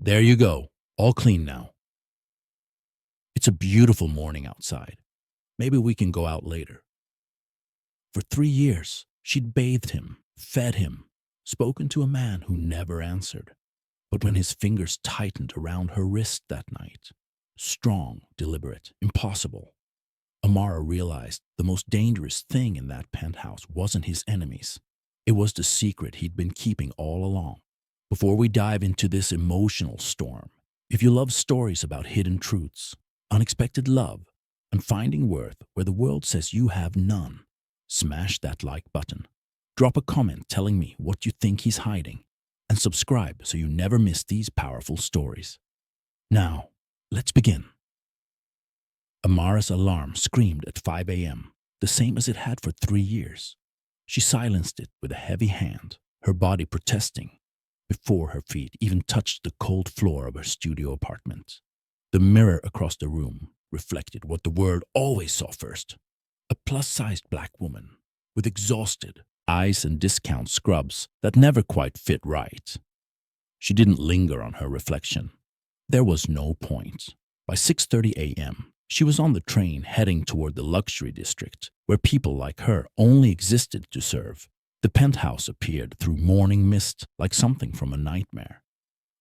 There you go. All clean now. It's a beautiful morning outside. Maybe we can go out later. For 3 years, she'd bathed him, fed him, spoken to a man who never answered. But when his fingers tightened around her wrist that night, strong, deliberate, impossible, Amara realized the most dangerous thing in that penthouse wasn't his enemies. It was the secret he'd been keeping all along. Before we dive into this emotional storm, if you love stories about hidden truths, unexpected love, and finding worth where the world says you have none, smash that like button. Drop a comment telling me what you think he's hiding, and subscribe so you never miss these powerful stories. Now, let's begin. Amara's alarm screamed at 5 a.m., the same as it had for 3 years. She silenced it with a heavy hand, her body protesting, before her feet even touched the cold floor of her studio apartment. The mirror across the room reflected what the world always saw first: a plus-sized black woman with exhausted eyes and discount scrubs that never quite fit right. She didn't linger on her reflection. There was no point. By 6:30 a.m., she was on the train heading toward the luxury district, where people like her only existed to serve. The penthouse appeared through morning mist like something from a nightmare.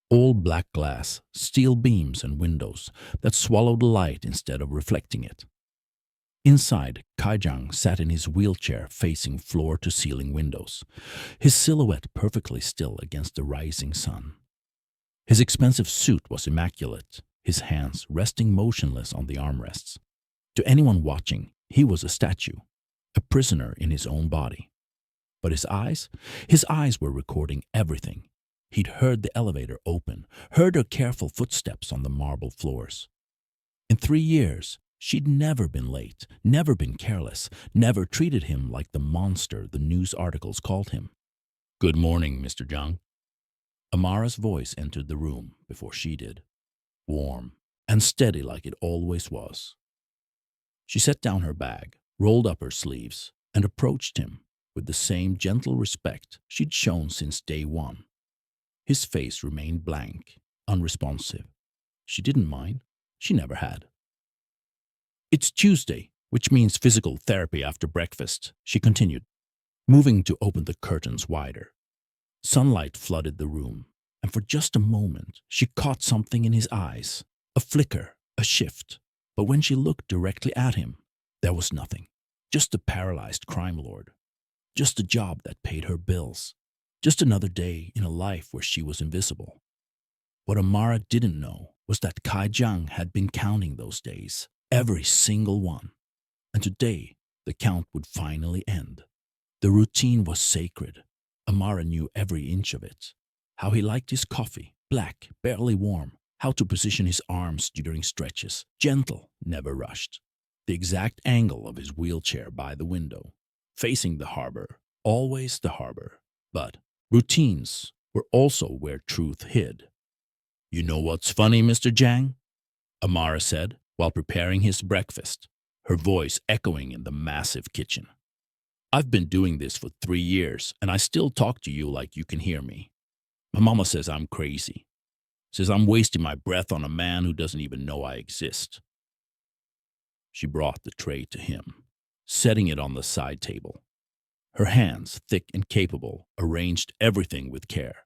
All black glass, steel beams and windows that swallowed light instead of reflecting it. Inside, Kaijang sat in his wheelchair facing floor-to-ceiling windows, his silhouette perfectly still against the rising sun. His expensive suit was immaculate, his hands resting motionless on the armrests. To anyone watching, he was a statue, a prisoner in his own body. But his eyes were recording everything. He'd heard the elevator open, heard her careful footsteps on the marble floors. In 3 years, she'd never been late, never been careless, never treated him like the monster the news articles called him. "Good morning, Mr. Zhang." Amara's voice entered the room before she did, warm and steady like it always was. She set down her bag, rolled up her sleeves, and approached him with the same gentle respect she'd shown since day one. His face remained blank, unresponsive. She didn't mind. She never had. "It's Tuesday, which means physical therapy after breakfast," she continued, moving to open the curtains wider. Sunlight flooded the room, and for just a moment she caught something in his eyes, a flicker, a shift. But when she looked directly at him, there was nothing. Just a paralyzed crime lord. Just a job that paid her bills. Just another day in a life where she was invisible. What Amara didn't know was that Kaijang had been counting those days, every single one. And today, the count would finally end. The routine was sacred. Amara knew every inch of it. How he liked his coffee, black, barely warm. How to position his arms during stretches, gentle, never rushed. The exact angle of his wheelchair by the window, facing the harbor, always the harbor. But routines were also where truth hid. "You know what's funny, Mr. Zhang?" Amara said while preparing his breakfast, her voice echoing in the massive kitchen. "I've been doing this for 3 years, and I still talk to you like you can hear me. My mama says I'm crazy. Says I'm wasting my breath on a man who doesn't even know I exist." She brought the tray to him, setting it on the side table. Her hands, thick and capable, arranged everything with care.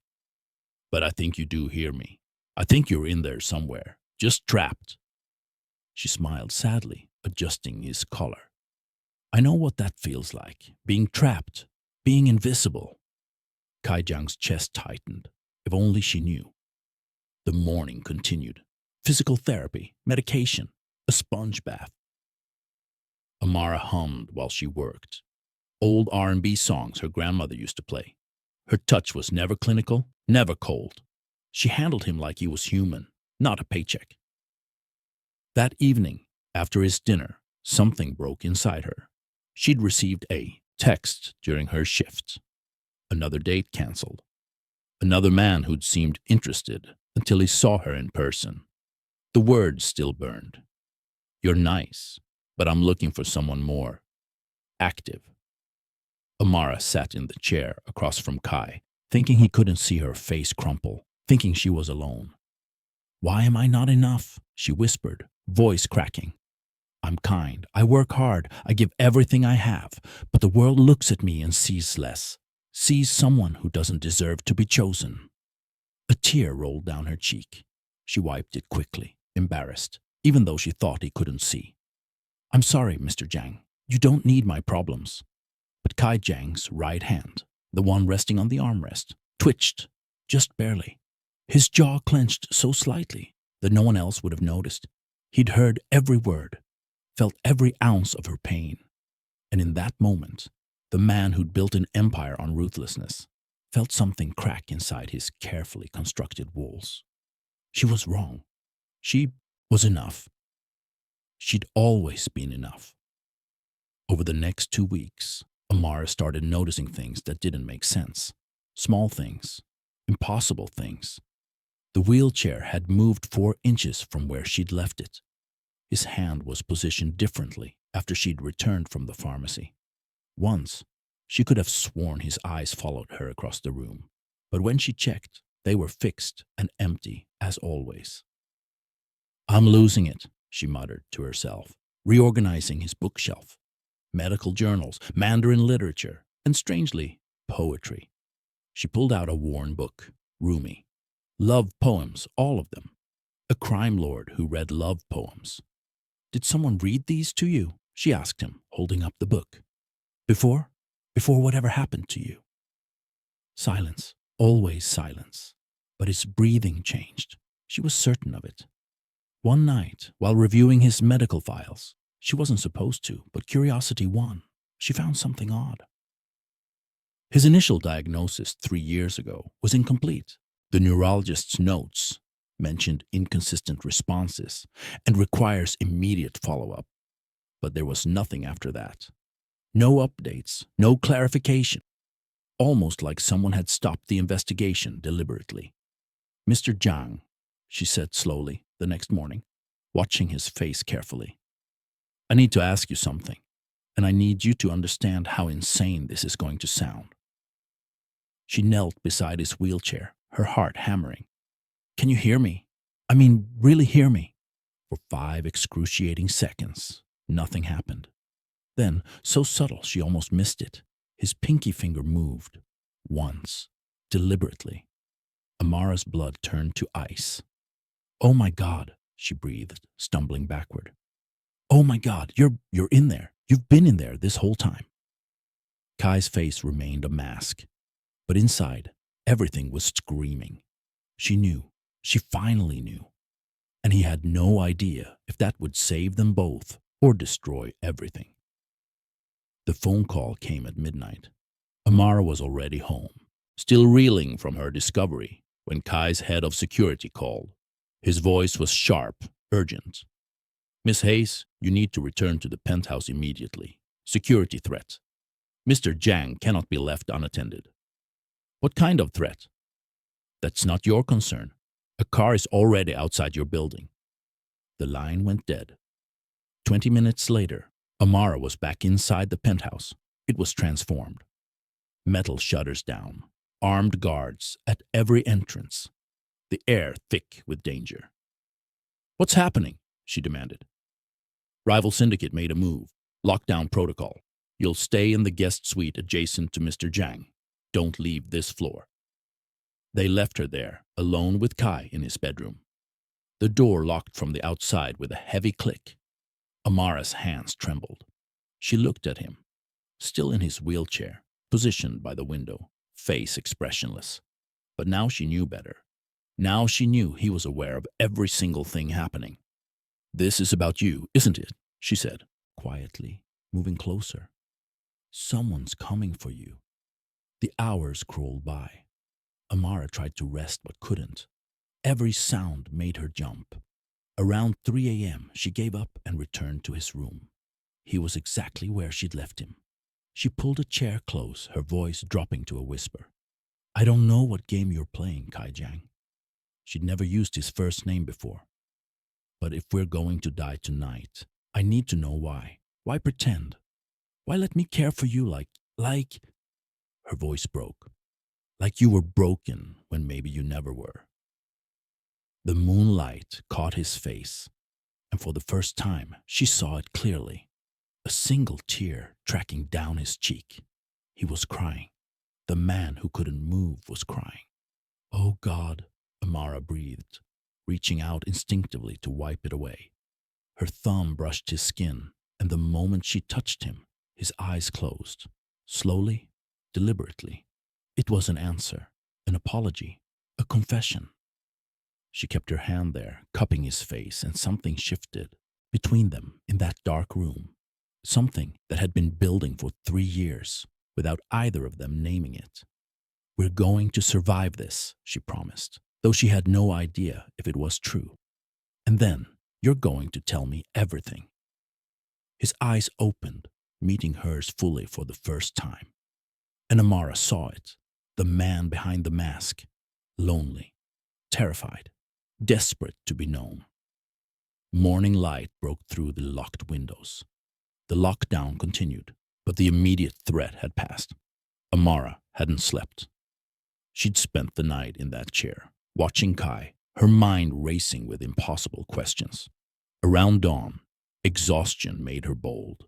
"But I think you do hear me. I think you're in there somewhere, just trapped." She smiled sadly, adjusting his collar. "I know what that feels like, being trapped, being invisible." Kaijang's chest tightened. If only she knew. The morning continued. Physical therapy, medication, a sponge bath. Amara hummed while she worked. Old R&B songs her grandmother used to play. Her touch was never clinical, never cold. She handled him like he was human, not a paycheck. That evening, after his dinner, something broke inside her. She'd received a text during her shift. Another date canceled. Another man who'd seemed interested until he saw her in person. The words still burned. "You're nice, but I'm looking for someone more active." Amara sat in the chair across from Kai, thinking he couldn't see her face crumple, thinking she was alone. Why am I not enough? She whispered, voice cracking. I'm kind. I work hard. I give everything I have. But the world looks at me and sees less. Sees someone who doesn't deserve to be chosen. A tear rolled down her cheek. She wiped it quickly, embarrassed, even though she thought he couldn't see. I'm sorry, Mr. Jiang. You don't need my problems. But Kai Jiang's right hand, the one resting on the armrest, twitched, just barely. His jaw clenched so slightly that no one else would have noticed. He'd heard every word, felt every ounce of her pain. And in that moment, the man who'd built an empire on ruthlessness felt something crack inside his carefully constructed walls. She was wrong. She was enough. She'd always been enough. Over the next 2 weeks, Amara started noticing things that didn't make sense. Small things, impossible things. The wheelchair had moved 4 inches from where she'd left it. His hand was positioned differently after she'd returned from the pharmacy. Once, she could have sworn his eyes followed her across the room, but when she checked, they were fixed and empty as always. I'm losing it, she muttered to herself, reorganizing his bookshelf. Medical journals, Mandarin literature, and strangely, poetry. She pulled out a worn book, roomy. Love poems, all of them. A crime lord who read love poems. Did someone read these to you? She asked him, holding up the book. Before whatever happened to you. Silence, always silence. But his breathing changed. She was certain of it. One night, while reviewing his medical files, she wasn't supposed to, but curiosity won. She found something odd. His initial diagnosis 3 years ago was incomplete. The neurologist's notes mentioned inconsistent responses and requires immediate follow-up. But there was nothing after that. No updates, no clarification. Almost like someone had stopped the investigation deliberately. Mr. Jiang, she said slowly the next morning, watching his face carefully. I need to ask you something, and I need you to understand how insane this is going to sound. She knelt beside his wheelchair, her heart hammering. Can you hear me? I mean, really hear me? For 5 excruciating seconds, nothing happened. Then, so subtle she almost missed it, his pinky finger moved. Once, deliberately. Amara's blood turned to ice. Oh my God, she breathed, stumbling backward. Oh my God, you're in there. You've been in there this whole time. Kai's face remained a mask, but inside, everything was screaming. She knew. She finally knew. And he had no idea if that would save them both or destroy everything. The phone call came at midnight. Amara was already home, still reeling from her discovery, when Kai's head of security called. His voice was sharp, urgent. Miss Hayes, you need to return to the penthouse immediately. Security threat. Mr. Jiang cannot be left unattended. What kind of threat? That's not your concern. A car is already outside your building. The line went dead. 20 minutes later, Amara was back inside the penthouse. It was transformed. Metal shutters down, armed guards at every entrance, the air thick with danger. What's happening? She demanded. Rival syndicate made a move. Lockdown protocol. You'll stay in the guest suite adjacent to Mr. Jiang. Don't leave this floor. They left her there, alone with Kai in his bedroom. The door locked from the outside with a heavy click. Amara's hands trembled. She looked at him, still in his wheelchair, positioned by the window, face expressionless. But now she knew better. Now she knew he was aware of every single thing happening. This is about you, isn't it? She said, quietly, moving closer. Someone's coming for you. The hours crawled by. Amara tried to rest but couldn't. Every sound made her jump. Around 3 a.m., she gave up and returned to his room. He was exactly where she'd left him. She pulled a chair close, her voice dropping to a whisper. I don't know what game you're playing, Kai Jiang. She'd never used his first name before. But if we're going to die tonight, I need to know why. Why pretend? Why let me care for you like... Her voice broke. Like you were broken when maybe you never were. The moonlight caught his face, and for the first time she saw it clearly. A single tear tracking down his cheek. He was crying. The man who couldn't move was crying. "Oh God," Amara breathed, reaching out instinctively to wipe it away. Her thumb brushed his skin, and the moment she touched him, his eyes closed. Slowly, deliberately. It was an answer, an apology, a confession. She kept her hand there, cupping his face, and something shifted between them in that dark room. Something that had been building for 3 years, without either of them naming it. "We're going to survive this," she promised, though she had no idea if it was true. "And then you're going to tell me everything." His eyes opened, meeting hers fully for the first time. And Amara saw it, the man behind the mask, lonely, terrified, desperate to be known. Morning light broke through the locked windows. The lockdown continued, but the immediate threat had passed. Amara hadn't slept. She'd spent the night in that chair, watching Kai, her mind racing with impossible questions. Around dawn, exhaustion made her bold.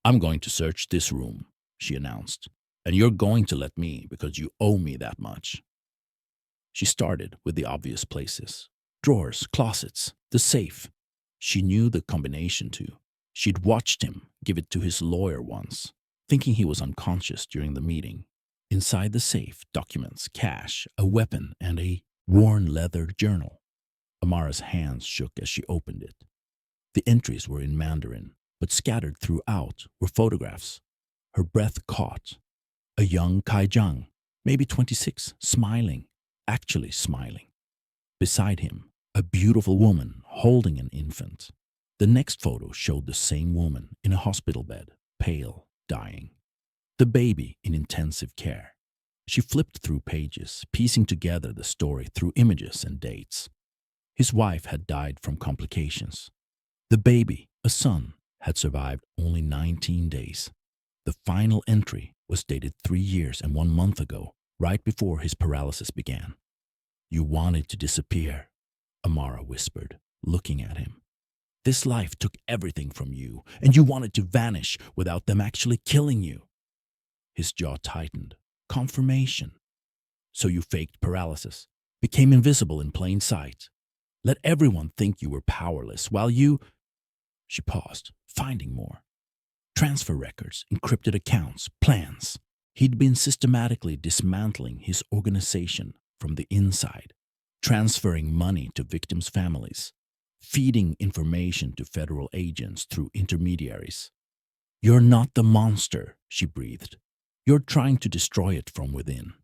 "I'm going to search this room," she announced, "and you're going to let me because you owe me that much." She started with the obvious places. Drawers, closets, the safe. She knew the combination too. She'd watched him give it to his lawyer once, thinking he was unconscious during the meeting. Inside the safe, documents, cash, a weapon, and a worn leather journal. Amara's hands shook as she opened it. The entries were in Mandarin, but scattered throughout were photographs. Her breath caught. A young Kai Zhang, maybe 26, smiling, actually smiling. Beside him, a beautiful woman holding an infant. The next photo showed the same woman in a hospital bed, pale, dying. The baby in intensive care. She flipped through pages, piecing together the story through images and dates. His wife had died from complications. The baby, a son, had survived only 19 days. The final entry was dated 3 years and 1 month ago, right before his paralysis began. "You wanted to disappear," Amara whispered, looking at him. "This life took everything from you, and you wanted to vanish without them actually killing you." His jaw tightened. Confirmation. "So you faked paralysis, became invisible in plain sight, let everyone think you were powerless while you—" She paused, finding more. Transfer records, encrypted accounts, plans. He'd been systematically dismantling his organization from the inside, transferring money to victims' families, feeding information to federal agents through intermediaries. "You're not the monster," she breathed. "You're trying to destroy it from within."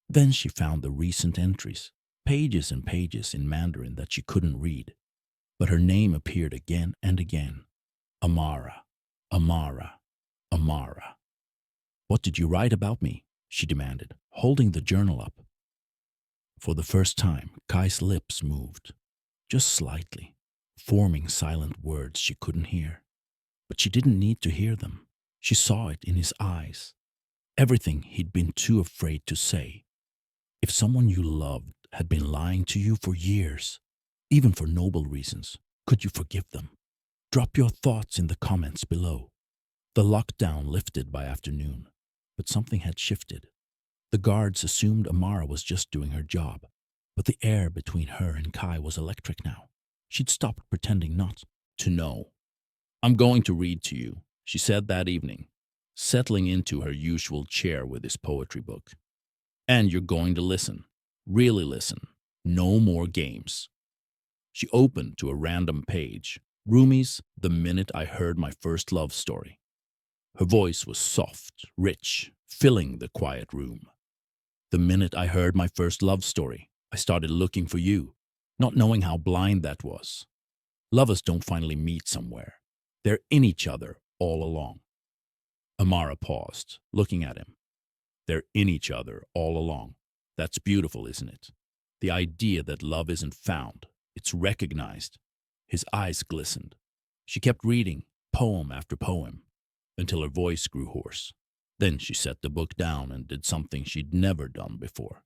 Then she found the recent entries, pages and pages in Mandarin that she couldn't read. But her name appeared again and again. Amara, Amara, Amara. "What did you write about me?" she demanded, holding the journal up. For the first time, Kai's lips moved. Just slightly, forming silent words she couldn't hear. But she didn't need to hear them. She saw it in his eyes. Everything he'd been too afraid to say. If someone you loved had been lying to you for years, even for noble reasons, could you forgive them? Drop your thoughts in the comments below. The lockdown lifted by afternoon, but something had shifted. The guards assumed Amara was just doing her job, but the air between her and Kai was electric now. She'd stopped pretending not to know. "I'm going to read to you," she said that evening, settling into her usual chair with his poetry book. "And you're going to listen. Really listen. No more games." She opened to a random page. "Rumi's The Minute I Heard My First Love Story." Her voice was soft, rich, filling the quiet room. "The minute I heard my first love story, I started looking for you, not knowing how blind that was. Lovers don't finally meet somewhere. They're in each other all along." Amara paused, looking at him. "They're in each other all along. That's beautiful, isn't it? The idea that love isn't found, it's recognized." His eyes glistened. She kept reading, poem after poem, until her voice grew hoarse. Then she set the book down and did something she'd never done before.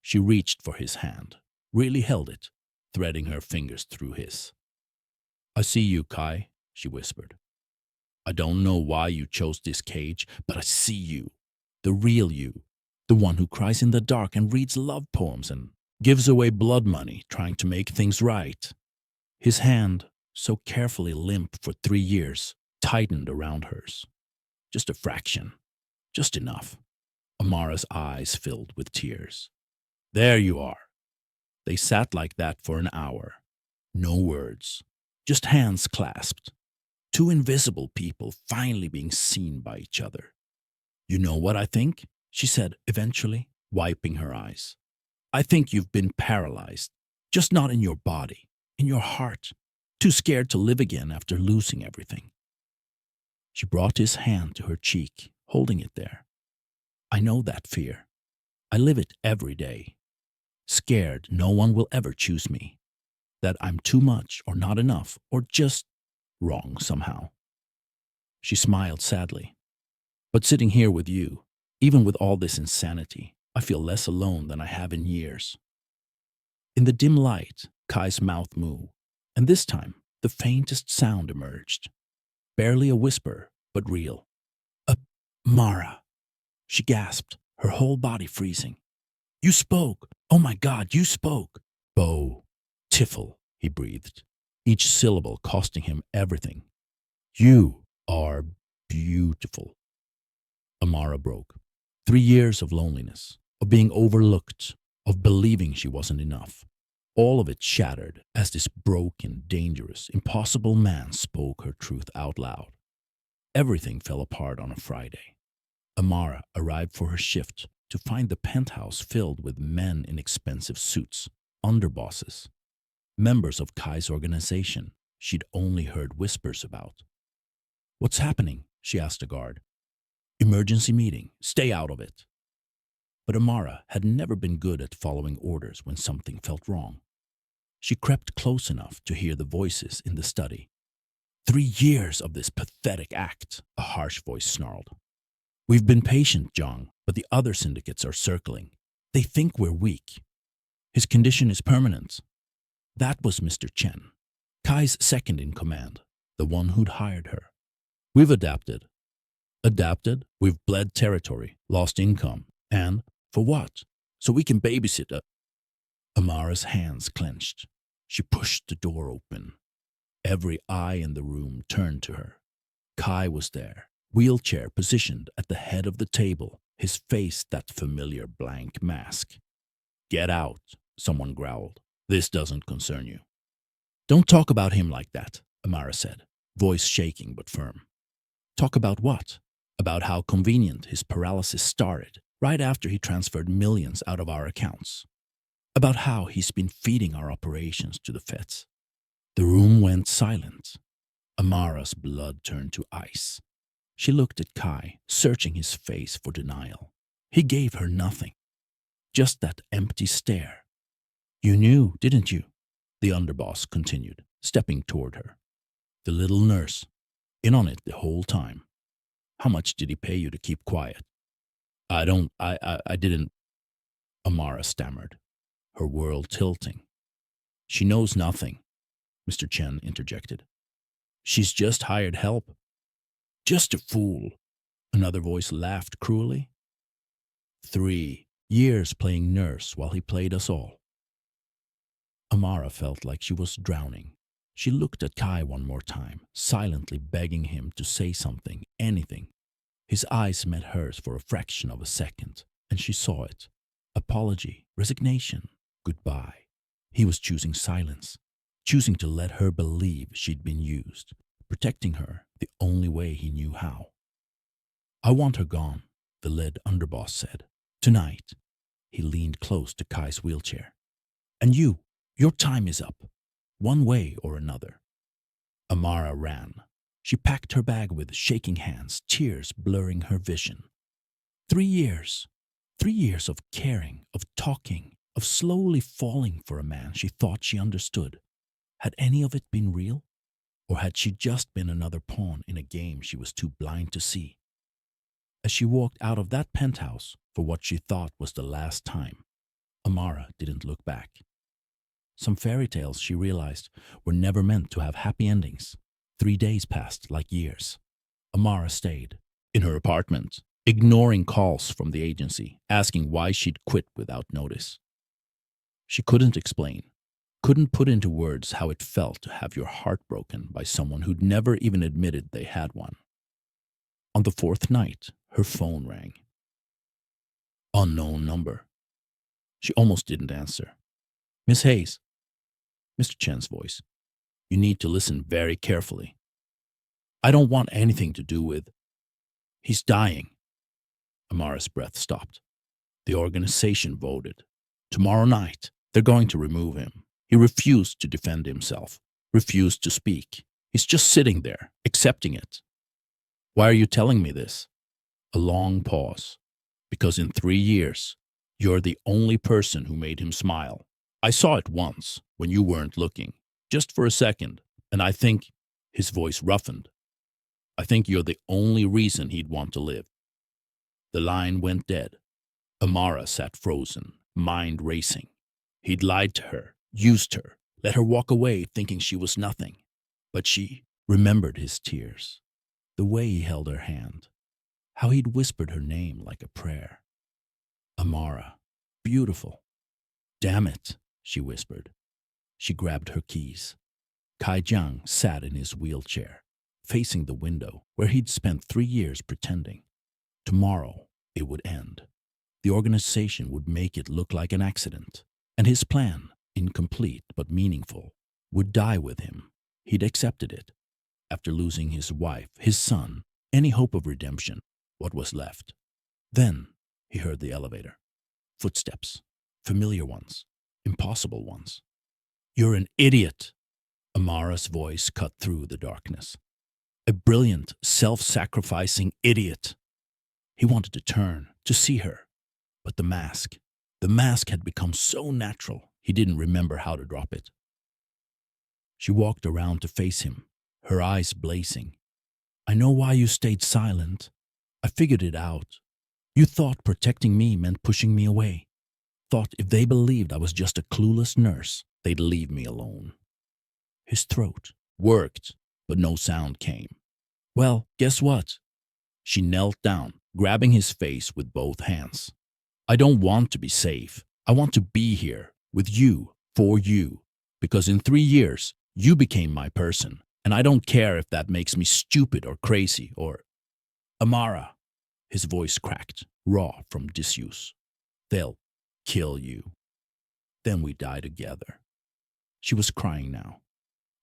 She reached for his hand, really held it, threading her fingers through his. I see you, Kai, she whispered. I don't know why you chose this cage, but I see you. The real you. The one who cries in the dark and reads love poems and gives away blood money trying to make things right. His hand, so carefully limp for 3 years, tightened around hers. Just a fraction. Just enough. Amara's eyes filled with tears. There you are. They sat like that for an hour. No words. Just hands clasped. Two invisible people finally being seen by each other. You know what I think? She said eventually, wiping her eyes. I think you've been paralyzed. Just not in your body, in your heart. Too scared to live again after losing everything. She brought his hand to her cheek, holding it there. I know that fear. I live it every day. Scared no one will ever choose me. That I'm too much or not enough or just wrong somehow. She smiled sadly. But sitting here with you, even with all this insanity, I feel less alone than I have in years. In the dim light, Kai's mouth moved, and this time the faintest sound emerged. Barely a whisper, but real. Mara. She gasped, her whole body freezing. You spoke. Oh my God, you spoke. Bo. Tiffle, he breathed, each syllable costing him everything. You are beautiful. Amara broke. 3 years of loneliness, of being overlooked, of believing she wasn't enough. All of it shattered as this broken, dangerous, impossible man spoke her truth out loud. Everything fell apart on a Friday. Amara arrived for her shift to find the penthouse filled with men in expensive suits, underbosses, members of Kai's organization she'd only heard whispers about. What's happening? She asked a guard. Emergency meeting. Stay out of it. But Amara had never been good at following orders when something felt wrong. She crept close enough to hear the voices in the study. 3 years of this pathetic act, a harsh voice snarled. We've been patient, Jong, but the other syndicates are circling. They think we're weak. His condition is permanent. That was Mr. Chen, Kai's second in command, the one who'd hired her. We've adapted. Adapted? We've bled territory, lost income. And for what? So we can babysit a... Amara's hands clenched. She pushed the door open. Every eye in the room turned to her. Kai was there, wheelchair positioned at the head of the table, his face that familiar blank mask. Get out, someone growled. This doesn't concern you. Don't talk about him like that, Amara said, voice shaking but firm. Talk about what? About how convenient his paralysis started, right after he transferred millions out of our accounts. About how he's been feeding our operations to the feds. The room went silent. Amara's blood turned to ice. She looked at Kai, searching his face for denial. He gave her nothing. Just that empty stare. You knew, didn't you? The underboss continued, stepping toward her. The little nurse, in on it the whole time. How much did he pay you to keep quiet? I didn't, Amara stammered, her world tilting. She knows nothing, Mr. Chen interjected. She's just hired help. Just a fool. Another voice laughed cruelly. 3 years playing nurse while he played us all. Amara felt like she was drowning. She looked at Kai one more time, silently begging him to say something, anything. His eyes met hers for a fraction of a second, and she saw it. Apology, resignation, goodbye. He was choosing silence, choosing to let her believe she'd been used, protecting her the only way he knew how. I want her gone, the lead underboss said. Tonight. He leaned close to Kai's wheelchair. And you, your time is up, one way or another. Amara ran. She packed her bag with shaking hands, tears blurring her vision. 3 years. 3 years of caring, of talking, of slowly falling for a man she thought she understood. Had any of it been real? Or had she just been another pawn in a game she was too blind to see? As she walked out of that penthouse for what she thought was the last time, Amara didn't look back. Some fairy tales, she realized, were never meant to have happy endings. 3 days passed like years. Amara stayed in her apartment, ignoring calls from the agency, asking why she'd quit without notice. She couldn't explain, couldn't put into words how it felt to have your heart broken by someone who'd never even admitted they had one. On the 4th night, her phone rang. Unknown number. She almost didn't answer. Miss Hayes. Mr. Chen's voice. You need to listen very carefully. I don't want anything to do with... He's dying. Amara's breath stopped. The organization voted. Tomorrow night, they're going to remove him. He refused to defend himself, refused to speak. He's just sitting there, accepting it. Why are you telling me this? A long pause. Because in 3 years, you're the only person who made him smile. I saw it once, when you weren't looking, just for a second, and I think, his voice roughened, I think you're the only reason he'd want to live. The line went dead. Amara sat frozen, mind racing. He'd lied to her, used her, let her walk away thinking she was nothing. But she remembered his tears, the way he held her hand, how he'd whispered her name like a prayer. Amara, beautiful. Damn it, she whispered. She grabbed her keys. Kai Jiang sat in his wheelchair, facing the window where he'd spent 3 years pretending. Tomorrow, it would end. The organization would make it look like an accident, and his plan, incomplete but meaningful, would die with him. He'd accepted it. After losing his wife, his son, any hope of redemption, what was left? Then he heard the elevator. Footsteps, familiar ones, impossible ones. You're an idiot! Amara's voice cut through the darkness. A brilliant, self-sacrificing idiot. He wanted to turn, to see her. But the mask had become so natural, he didn't remember how to drop it. She walked around to face him, her eyes blazing. I know why you stayed silent. I figured it out. You thought protecting me meant pushing me away. Thought if they believed I was just a clueless nurse, they'd leave me alone. His throat worked, but no sound came. Well, guess what? She knelt down, grabbing his face with both hands. I don't want to be safe. I want to be here, with you, for you. Because in 3 years, you became my person, and I don't care if that makes me stupid or crazy or... Amara, his voice cracked, raw from disuse. They'll kill you. Then we die together. She was crying now.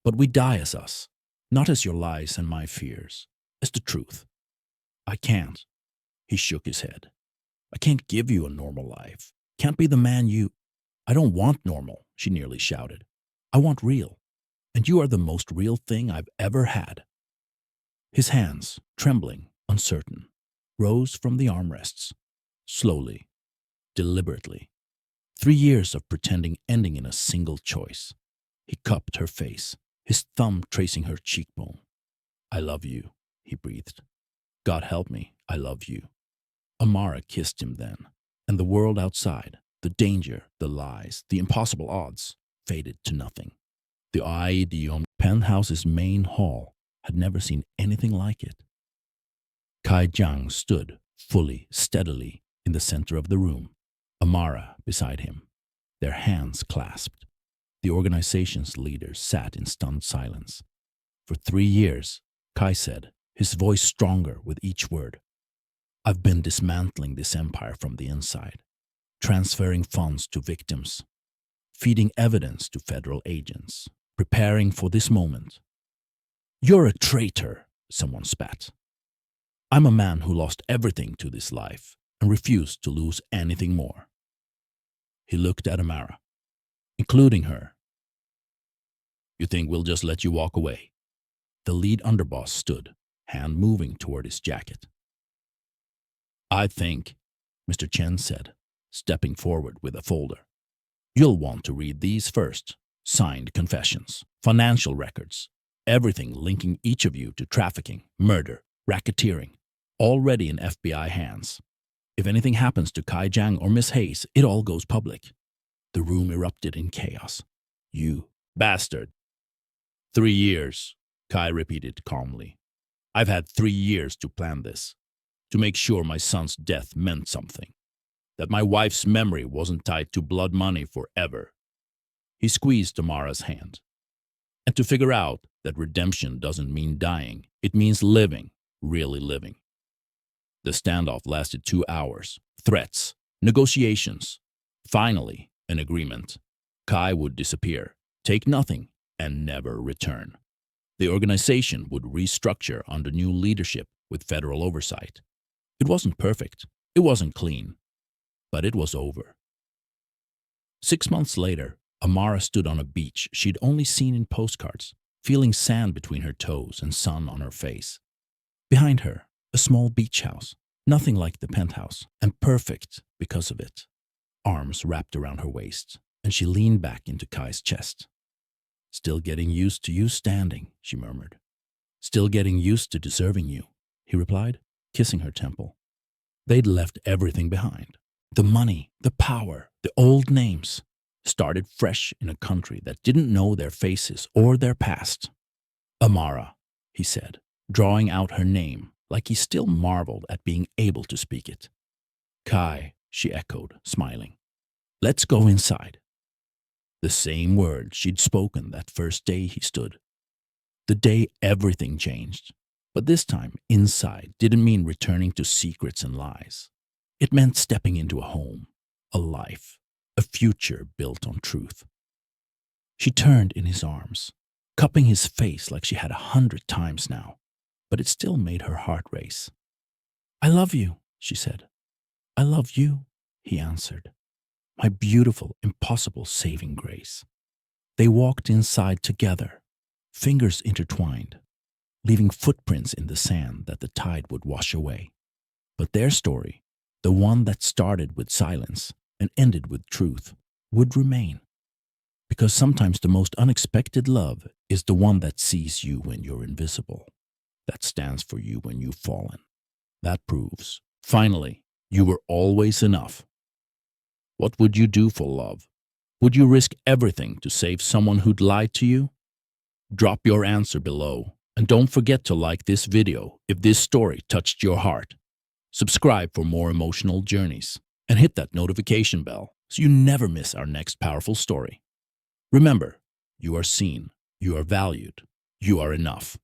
But we die as us, not as your lies and my fears, as the truth. I can't. He shook his head. I can't give you a normal life. Can't be the man you... I don't want normal, she nearly shouted. I want real. And you are the most real thing I've ever had. His hands, trembling, uncertain, rose from the armrests, slowly, deliberately. 3 years of pretending ending in a single choice. He cupped her face, his thumb tracing her cheekbone. I love you, he breathed. God help me, I love you. Amara kissed him then, and the world outside, the danger, the lies, the impossible odds, faded to nothing. The Idiom penthouse's main hall had never seen anything like it. Kai Jiang stood, fully, steadily, in the center of the room, Amara beside him, their hands clasped. The organization's leaders sat in stunned silence. For 3 years, Kai said, his voice stronger with each word, I've been dismantling this empire from the inside, transferring funds to victims, feeding evidence to federal agents, preparing for this moment. You're a traitor, someone spat. I'm a man who lost everything to this life and refused to lose anything more. He looked at Amara, including her. You think we'll just let you walk away? The lead underboss stood, hand moving toward his jacket. I think, Mr. Chen said, stepping forward with a folder. You'll want to read these first. Signed confessions, financial records, everything linking each of you to trafficking, murder, racketeering, already in FBI hands. If anything happens to Kai Jiang or Miss Hayes, it all goes public. The room erupted in chaos. You bastard. 3 years, Kai repeated calmly. I've had 3 years to plan this, to make sure my son's death meant something, that my wife's memory wasn't tied to blood money forever. He squeezed Tamara's hand. And to figure out that redemption doesn't mean dying, it means living, really living. The standoff lasted 2 hours. Threats, negotiations. Finally, an agreement. Kai would disappear, take nothing, and never return. The organization would restructure under new leadership with federal oversight. It wasn't perfect, it wasn't clean, but it was over. 6 months later, Amara stood on a beach she'd only seen in postcards, feeling sand between her toes and sun on her face. Behind her, a small beach house, nothing like the penthouse, and perfect because of it. Arms wrapped around her waist, and she leaned back into Kai's chest. Still getting used to you standing, she murmured. Still getting used to deserving you, he replied, kissing her temple. They'd left everything behind. The money, the power, the old names. Started fresh in a country that didn't know their faces or their past. Amara, he said, drawing out her name like he still marveled at being able to speak it. Kai, she echoed, smiling. Let's go inside. The same word she'd spoken that first day he stood. The day everything changed. But this time, inside didn't mean returning to secrets and lies. It meant stepping into a home, a life, a future built on truth. She turned in his arms, cupping his face like she had 100 times now, but it still made her heart race. I love you, she said. I love you, he answered. My beautiful, impossible saving grace. They walked inside together, fingers intertwined, leaving footprints in the sand that the tide would wash away. But their story, the one that started with silence and ended with truth, would remain. Because sometimes the most unexpected love is the one that sees you when you're invisible, that stands for you when you've fallen. That proves, finally, you were always enough. What would you do for love? Would you risk everything to save someone who'd lied to you? Drop your answer below, and don't forget to like this video if this story touched your heart. Subscribe for more emotional journeys, and hit that notification bell so you never miss our next powerful story. Remember, you are seen, you are valued, you are enough.